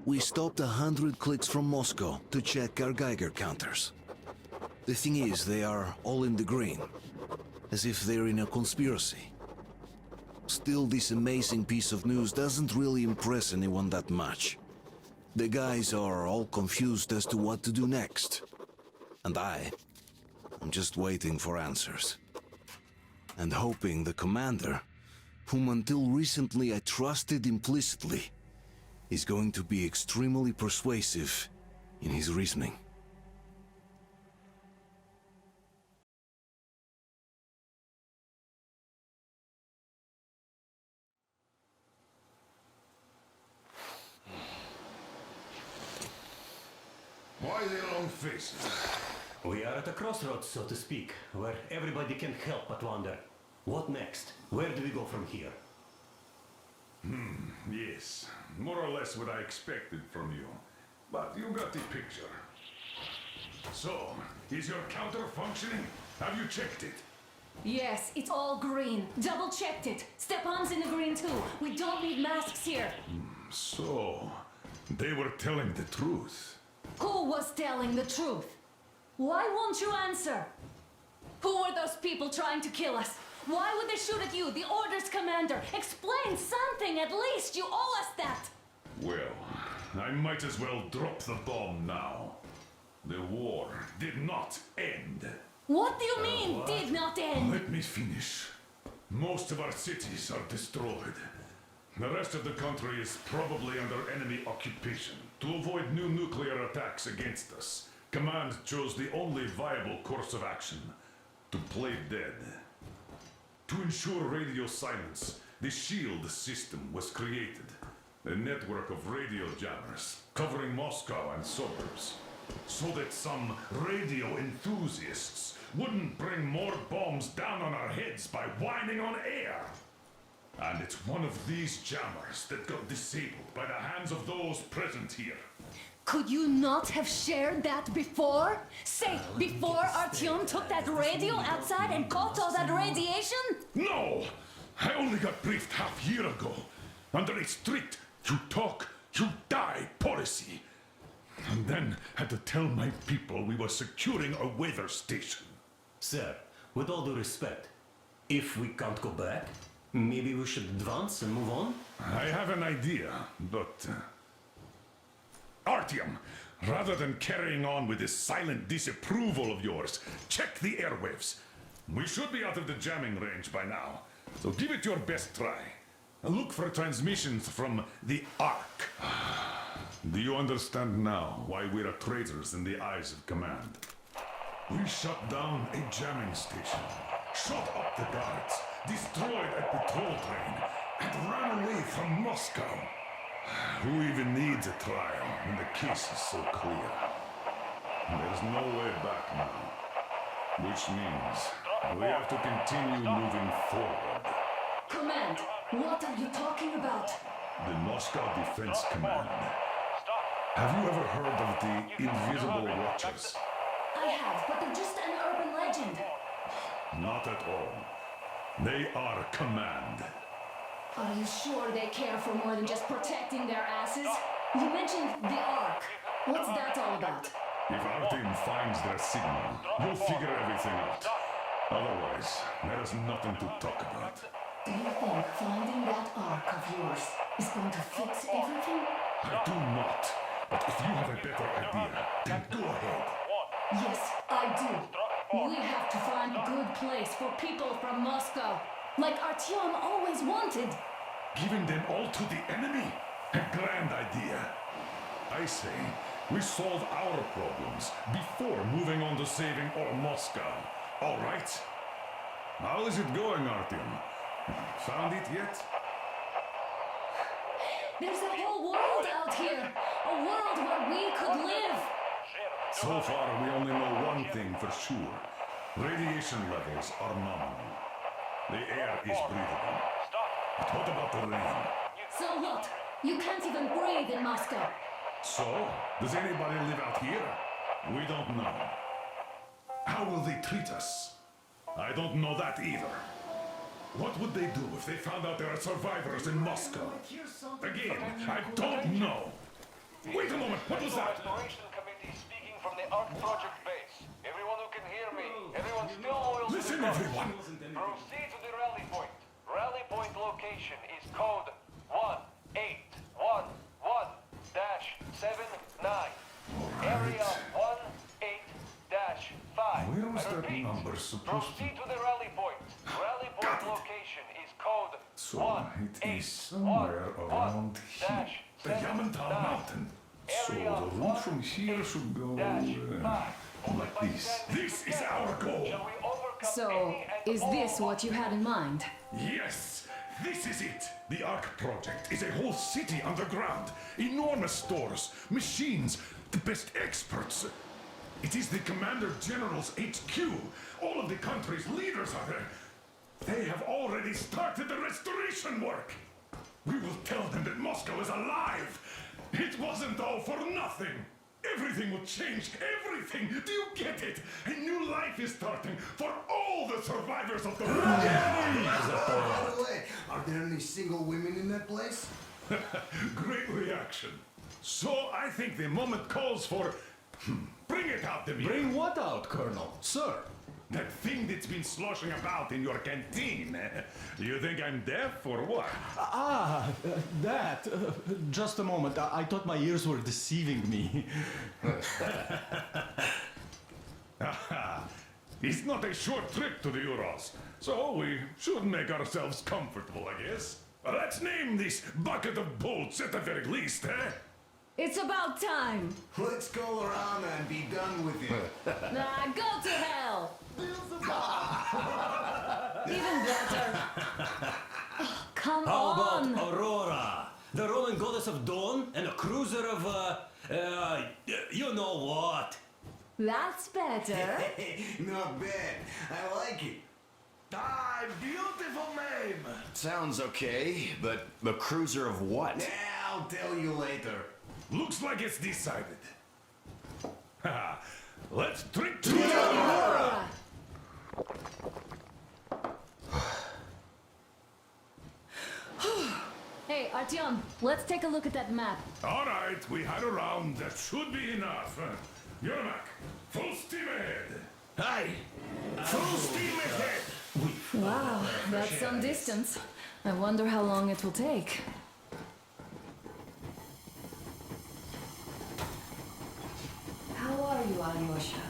We stopped 100 clicks from Moscow to check our Geiger counters. The thing is, they are all in the green, as if they're in a conspiracy. Still, this amazing piece of news doesn't really impress anyone that much. The guys are all confused as to what to do next. And I'm just waiting for answers. And hoping the commander, whom until recently I trusted implicitly, is going to be extremely persuasive in his reasoning. Why the long faces? We are at a crossroads, so to speak, where everybody can help but wonder. What next? Where do we go from here? Yes, more or less what I expected from you. But you got the picture. So, is your counter functioning? Have you checked it? Yes, it's all green. Double checked it. Stepan's in the green too. We don't need masks here. So, they were telling the truth. Who was telling the truth? Why won't you answer? Who were those people trying to kill us? Why would they shoot at you, the Order's commander? Explain something at least. You owe us that. Well, I might as well drop the bomb now. The war did not end. What do you mean, did not end? Let me finish. Most of our cities are destroyed. The rest of the country is probably under enemy occupation. To avoid new nuclear attacks against us, Command chose the only viable course of action: to play dead. To ensure radio silence, the SHIELD system was created. A network of radio jammers covering Moscow and suburbs. So that some radio enthusiasts wouldn't bring more bombs down on our heads by whining on air. And it's one of these jammers that got disabled by the hands of those present here. Could you not have shared that before? Say, before Artyom took that radio outside and caught all that radiation? No! I only got briefed half year ago. Under a strict, you talk, you die policy. And then had to tell my people we were securing a weather station. Sir, with all due respect, if we can't go back, maybe we should advance and move on? I have an idea, but... Artyom, rather than carrying on with this silent disapproval of yours, check the airwaves. We should be out of the jamming range by now, so give it your best try. Look for transmissions from the Ark. Do you understand now why we're traitors in the eyes of Command? We shut down a jamming station, shot up the guards, destroyed a patrol train, and ran away from Moscow. Who even needs a trial when the case is so clear? There's no way back now. Which means we have to continue moving forward. Command, what are you talking about? The Moscow Defense Command. Have you ever heard of the Invisible Watchers? I have, but they're just an urban legend. Not at all. They are Command. Are you sure they care for more than just protecting their asses? You mentioned the Ark. What's that all about? If our team finds their signal, we'll figure everything out. Otherwise, there is nothing to talk about. Do you think finding that Ark of yours is going to fix everything? I do not. But if you have a better idea, then go ahead. Yes, I do. We have to find a good place for people from Moscow. Like Artyom always wanted. Giving them all to the enemy? A grand idea. I say, we solve our problems before moving on to saving all Moscow. All right? How is it going, Artyom? Found it yet? There's a whole world out here. A world where we could live. So far, we only know one thing for sure. Radiation levels are nominal. The air is breathable. But what about the rain? So what? You can't even breathe in Moscow. So, does anybody live out here? We don't know. How will they treat us? I don't know that either. What would they do if they found out there are survivors in Moscow? Again, I don't know. Wait a moment, what was that? Restoration Committee speaking from the Ark Project base. Everyone who can hear me, everyone still loyal to Listen, the cause. everyone. Proceed to the rally point. Rally point location is code 1811-79. Area 18-5. Where was I that repeat, number supposed to proceed to the rally point. Rally Got point it. location is code So it is somewhere around here. The Yamantau Mountain. So the route from here should go like this. This is our goal. So, is this what you had in mind? Yes, this is it. The Ark Project is a whole city underground. Enormous stores, machines, the best experts. It is the Commander General's HQ. All of the country's leaders are there. They have already started the restoration work. We will tell them that Moscow is alive. It wasn't all for nothing. Everything will change. Everything. Do you get it? A new life is starting for all the survivors of the war. By the way, are there any single women in that place? Great reaction. So I think the moment calls for... Bring it out, Demir. Bring what out, Colonel? Sir? That thing that's been sloshing about in your canteen. You think I'm deaf or what? That. Just a moment. I thought my ears were deceiving me. It's not a short trip to the Urals, so we should make ourselves comfortable, I guess. Let's name this bucket of bolts at the very least, eh? It's about time! Let's go around and be done with it. Nah, go to hell! Even better. Oh, come How on! about Aurora? The Roman goddess of dawn and a cruiser of, you know what? That's better. Not bad. I like it. Ah, beautiful name. Sounds okay, but a cruiser of what? Yeah, I'll tell you later. Looks like it's decided. Let's drink to Aurora! Hey, Artyom, let's take a look at that map. All right, we had a round. That should be enough. Yermak, full steam ahead. Aye. Full steam ahead. Wow, that's some distance. I wonder how long it will take. How are you, Alyosha?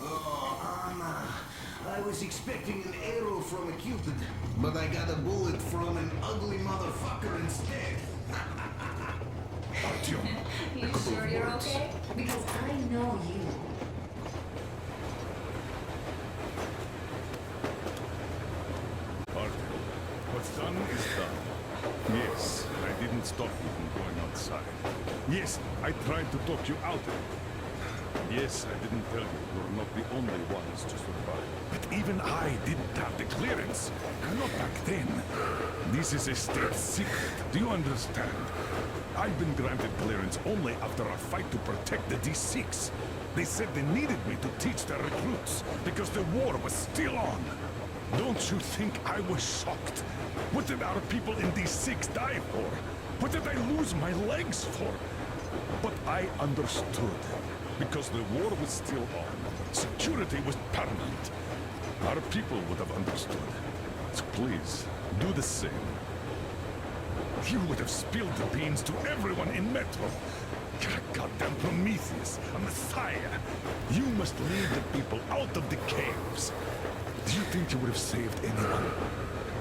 Oh, Anna. I was expecting an arrow from a cupid, but I got a bullet from an ugly motherfucker instead. Artyom, You sure you're okay? Because I know you. Artyom, what's done is done. Yes, I didn't stop you from going outside. Yes, I tried to talk you out of it. Yes, I didn't tell you you're not the only ones to survive. But even I didn't have the clearance. Not back then. This is a state secret. Do you understand? I've been granted clearance only after a fight to protect the D6. They said they needed me to teach their recruits because the war was still on. Don't you think I was shocked? What did our people in D6 die for? What did I lose my legs for? But I understood. Because the war was still on. Security was paramount. Our people would have understood. So please, do the same. You would have spilled the beans to everyone in Metro. You're a goddamn Prometheus, a messiah. You must lead the people out of the caves. Do you think you would have saved anyone?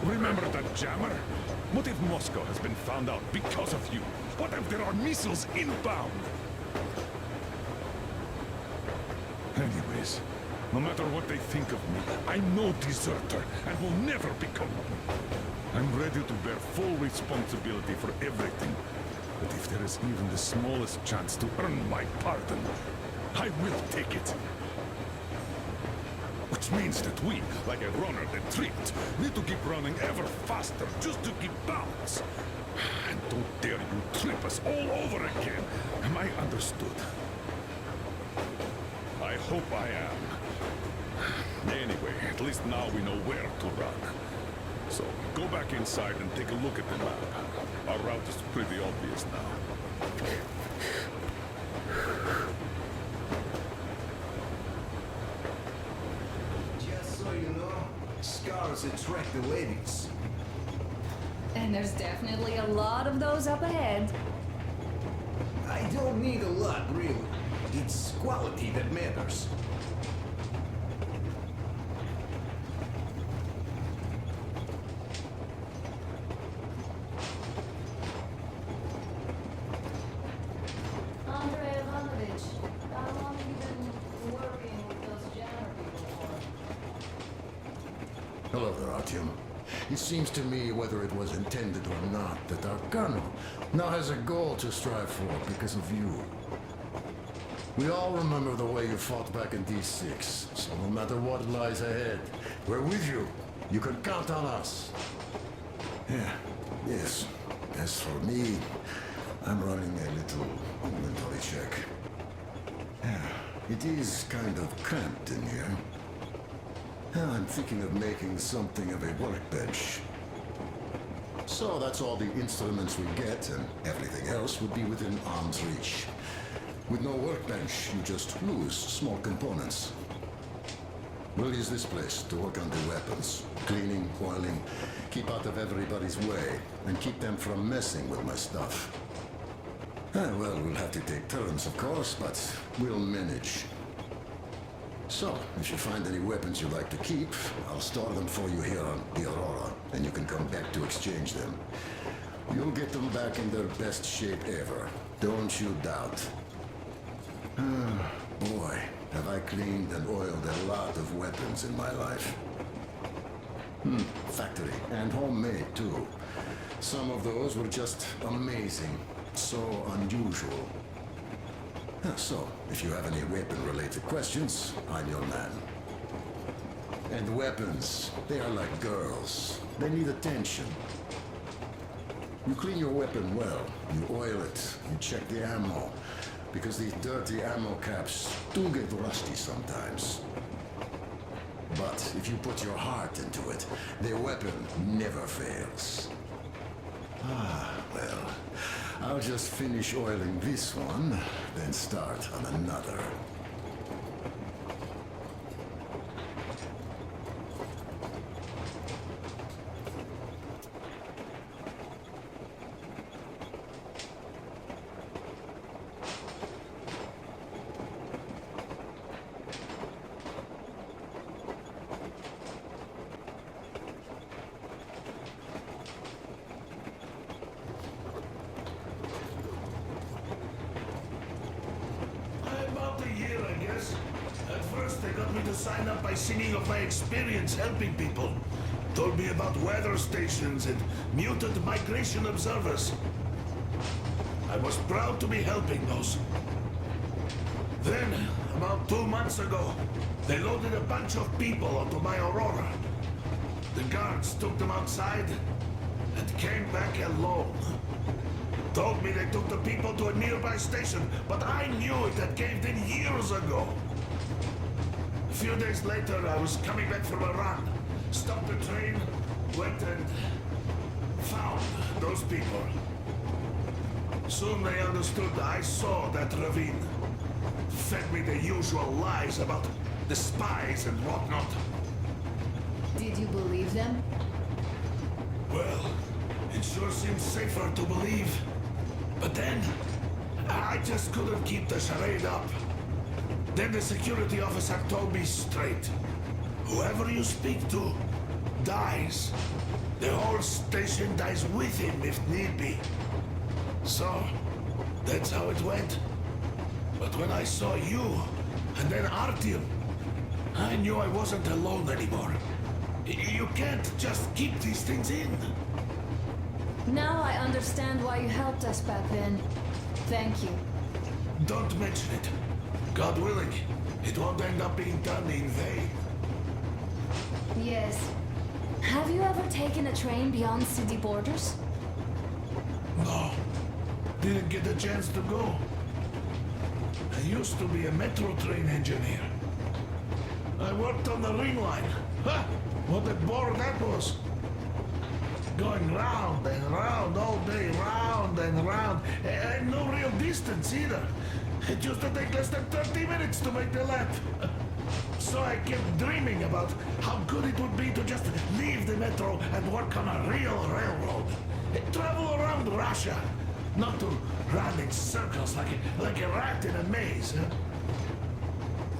Remember that jammer? What if Moscow has been found out because of you? What if there are missiles inbound? Anyways, no matter what they think of me, I'm no deserter and will never become one. I'm ready to bear full responsibility for everything. But if there is even the smallest chance to earn my pardon, I will take it. Which means that we, like a runner that tripped, need to keep running ever faster just to keep balance. And don't dare you trip us all over again. Am I understood? I hope I am. Anyway, at least now we know where to run. So, go back inside and take a look at the map. Our route is pretty obvious now. scars attract the ladies. And there's definitely a lot of those up ahead. I don't need a lot, really. It's quality that matters. Andrei Ivanovich, how long have you been working with those jammer people for? Hello there, Artyom. It seems to me, whether it was intended or not, that our colonel now has a goal to strive for because of you. We all remember the way you fought back in D6, so no matter what lies ahead, we're with you. You can count on us. Yeah, yes. As for me, I'm running a little inventory check. Yeah, it is kind of cramped in here. I'm thinking of making something of a workbench. So that's all the instruments we get, and everything else would be within arm's reach. With no workbench, you just lose small components. We'll use this place to work on the weapons. Cleaning, oiling, keep out of everybody's way, and keep them from messing with my stuff. Well, we'll have to take turns, of course, but we'll manage. So, if you find any weapons you'd like to keep, I'll store them for you here on the Aurora, and you can come back to exchange them. You'll get them back in their best shape ever. Don't you doubt. Boy, have I cleaned and oiled a lot of weapons in my life. Factory and homemade, too. Some of those were just amazing. So unusual. So, if you have any weapon-related questions, I'm your man. And weapons, they are like girls. They need attention. You clean your weapon well, you oil it, you check the ammo, because these dirty ammo caps do get rusty sometimes. But if you put your heart into it, the weapon never fails. Well, I'll just finish oiling this one, then start on another. About a year, I guess. At first, they got me to sign up by singing of my experience helping people. Told me about weather stations and mutant migration observers. I was proud to be helping those. Then, about 2 months ago, they loaded a bunch of people onto my Aurora. The guards took them outside and came back alone. Told me they took the people to a nearby station, but I knew it had caved in years ago. A few days later, I was coming back from a run. Stopped the train, went and found those people. Soon they understood I saw that ravine. Fed me the usual lies about the spies and whatnot. Did you believe them? Well, it sure seems safer to believe. But then, I just couldn't keep the charade up. Then the security officer told me straight. Whoever you speak to dies. The whole station dies with him if need be. So, that's how it went. But when I saw you, and then Artyom, I knew I wasn't alone anymore. You can't just keep these things in. Now I understand why you helped us back then. Thank you. Don't mention it. God willing, it won't end up being done in vain. Yes. Have you ever taken a train beyond city borders? No. Didn't get a chance to go. I used to be a metro train engineer. I worked on the ring line. Ha! What a bore that was. Going round and round all day, round and round. And no real distance either. It used to take less than 30 minutes to make the lap. So I kept dreaming about how good it would be to just leave the metro and work on a real railroad. Travel around Russia, not to run in circles like a rat in a maze. Huh?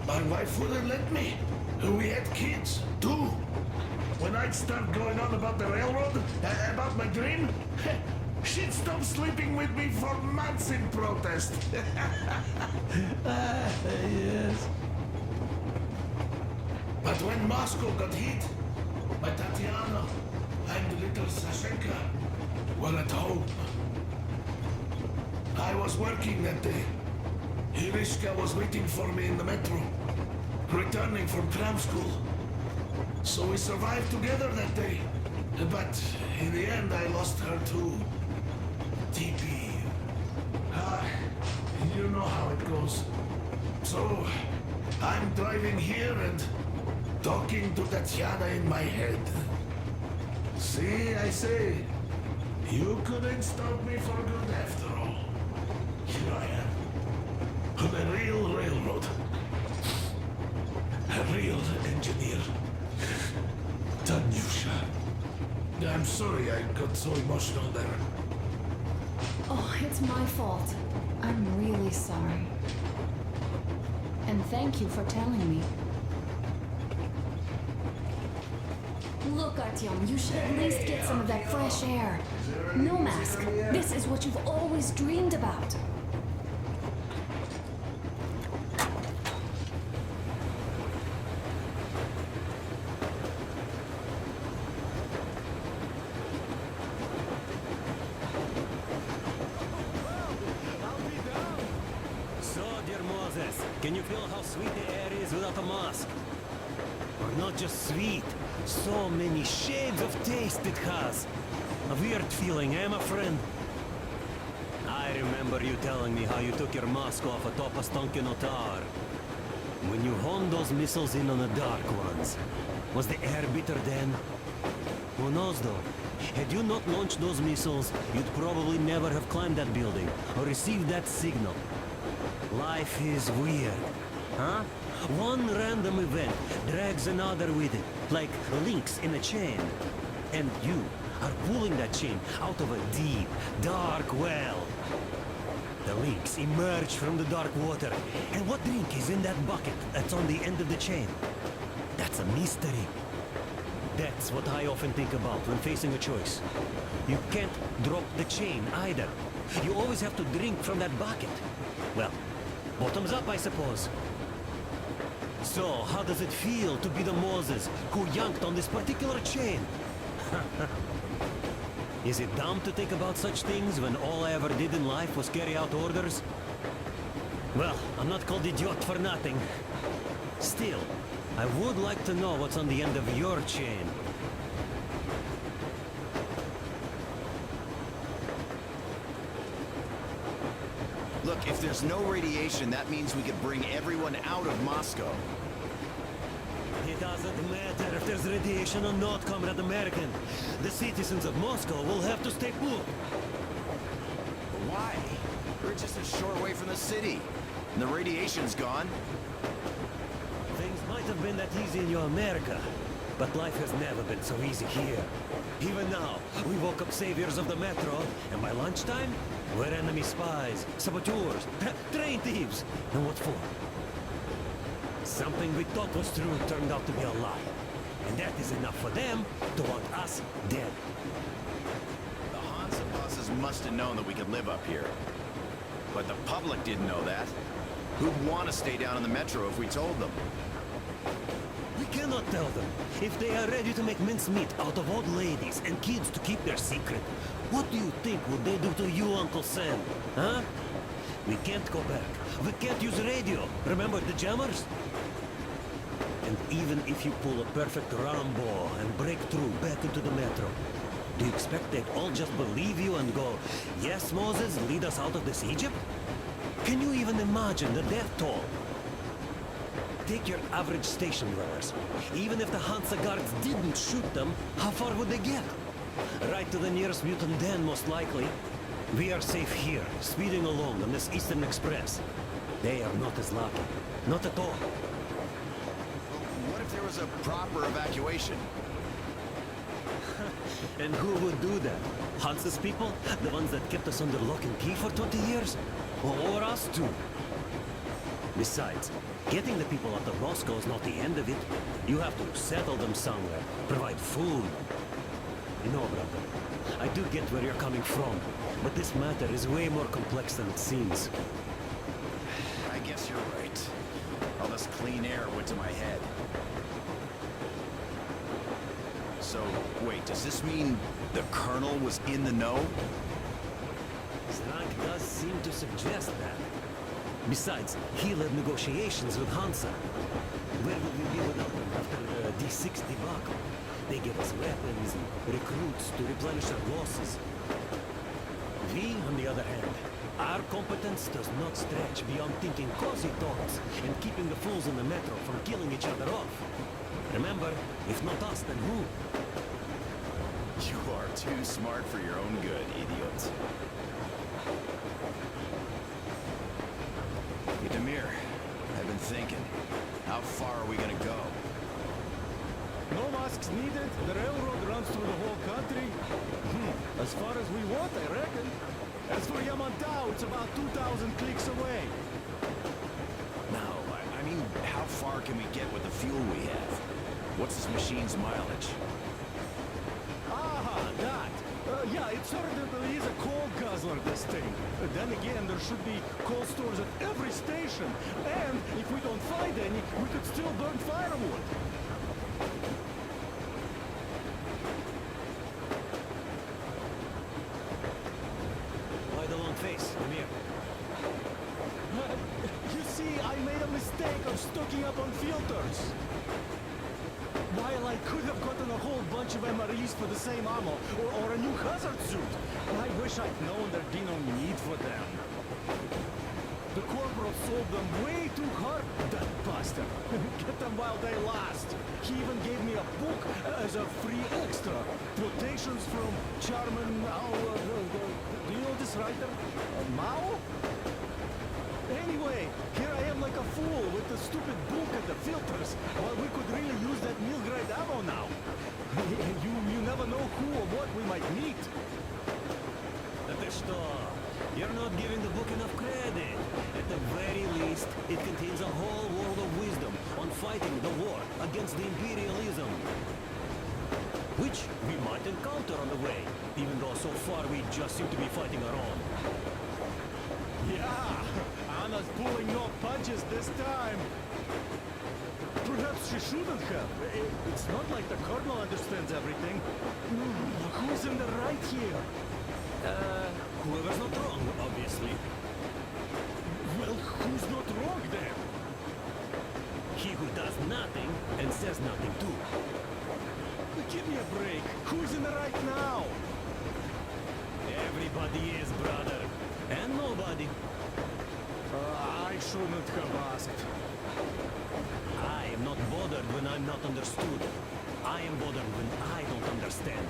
My wife wouldn't let me. We had kids, too. When I'd start going on about the railroad, about my dream, she'd stop sleeping with me for months in protest. Yes. But when Moscow got hit, my Tatiana and little Sashenka were at home. I was working that day. Irishka was waiting for me in the metro, returning from cram school. So we survived together that day. But in the end, I lost her too. TP. You know how it goes. So, I'm driving here and talking to Tatiana in my head. See, I say, you couldn't stop me for good after all. Here I am, on a real railroad. A real engineer. Tanyusha. I'm sorry I got so emotional there. Oh, it's my fault. I'm really sorry. And thank you for telling me. Look, Artyom, you should at least get some of that fresh air. No mask. This is what you've always dreamed about. So, dear Moses, can you feel how sweet the air is without a mask? Or not just sweet, so many shades of taste it has. A weird feeling, eh, my friend? I remember you telling me how you took your mask off atop a Stonkino tower. When you honed those missiles in on the dark ones, was the air bitter then? Who knows though? Had you not launched those missiles, you'd probably never have climbed that building or received that signal. Life is weird, huh? One random event drags another with it, like links in a chain. And you are pulling that chain out of a deep, dark well. The links emerge from the dark water. And what drink is in that bucket that's on the end of the chain? That's a mystery. That's what I often think about when facing a choice. You can't drop the chain either. You always have to drink from that bucket. Well, bottoms up, I suppose. So, how does it feel to be the Moses who yanked on this particular chain? Is it dumb to think about such things when all I ever did in life was carry out orders? Well, I'm not called idiot for nothing. Still, I would like to know what's on the end of your chain. Look, if there's no radiation, that means we could bring everyone out of Moscow. It doesn't matter if there's radiation or not, Comrade American. The citizens of Moscow will have to stay put. Why? We're just a short way from the city. And the radiation's gone. Things might have been that easy in your America, but life has never been so easy here. Even now, we woke up saviors of the metro, and by lunchtime, we're enemy spies, saboteurs, train thieves. And what for? Something we thought was true turned out to be a lie. And that is enough for them to want us dead. The Hansa bosses must have known that we could live up here. But the public didn't know that. Who'd want to stay down in the metro if we told them? We cannot tell them. If they are ready to make mincemeat out of old ladies and kids to keep their secret, what do you think would they do to you, Uncle Sam? Huh? We can't go back. We can't use radio. Remember the jammers? And even if you pull a perfect Rambo and break through back into the metro, do you expect they'd all just believe you and go, "Yes, Moses, lead us out of this Egypt"? Can you even imagine the death toll? Take your average station dwellers. Even if the Hansa guards didn't shoot them, how far would they get? Right to the nearest mutant den, most likely. We are safe here, speeding along on this Eastern Express. They are not as lucky. Not at all. was a proper evacuation. And who would do that? Hansa's people? The ones that kept us under lock and key for 20 years? Or us too? Besides, getting the people out of Moscow is not the end of it. You have to settle them somewhere, provide food. No, brother. I do get where you're coming from, but this matter is way more complex than it seems. I guess you're right. All this clean air went to my head. So, wait, does this mean the Colonel was in the know? Strank does seem to suggest that. Besides, he led negotiations with Hansa. Where would we be without them after the D6 debacle? They gave us weapons and recruits to replenish our losses. We, on the other hand, our competence does not stretch beyond thinking cozy thoughts and keeping the fools in the metro from killing each other off. Remember, if not us, then who? You are too smart for your own good, idiot. Hey, Demir, I've been thinking. How far are we gonna go? No masks needed. The railroad runs through the whole country. As far as we want, I reckon. As for Yamantau, it's about 2,000 clicks away. No, I mean, how far can we get with the fuel we have? What's this machine's mileage? Ah, that. Yeah, it certainly is a coal guzzler, this thing. Then again, there should be coal stores at every station. And if we don't find any, we could still burn firewood. Why the long face? Come here. You see, I made a mistake of stocking up on filters. While I could have gotten a whole bunch of MREs for the same ammo, or a new hazard suit, I wish I'd known there'd be no need for them. The corporal sold them way too hard, that bastard. Get them while they last. He even gave me a book as a free extra. Quotations from Charman Mao. Do you know this writer? Mao? Anyway, here I am like a fool with the stupid book and the filters, while we could really use that meal-grade ammo now. You never know who or what we might meet. Ты что? You're not giving the book enough credit. At the very least, it contains a whole world of wisdom on fighting the war against the imperialism. Which we might encounter on the way, even though so far we just seem to be fighting our own. Yeah, Anna's pulling no punches this time. Perhaps she shouldn't have. It's not like the Colonel understands everything. Who's in the right here? Whoever's not wrong, obviously. Well, who's not wrong then? He who does nothing and says nothing too. Give me a break. Who's in the right now? Everybody is, brother. And nobody. I shouldn't have asked. I am not bothered when I'm not understood. I am bothered when I don't understand.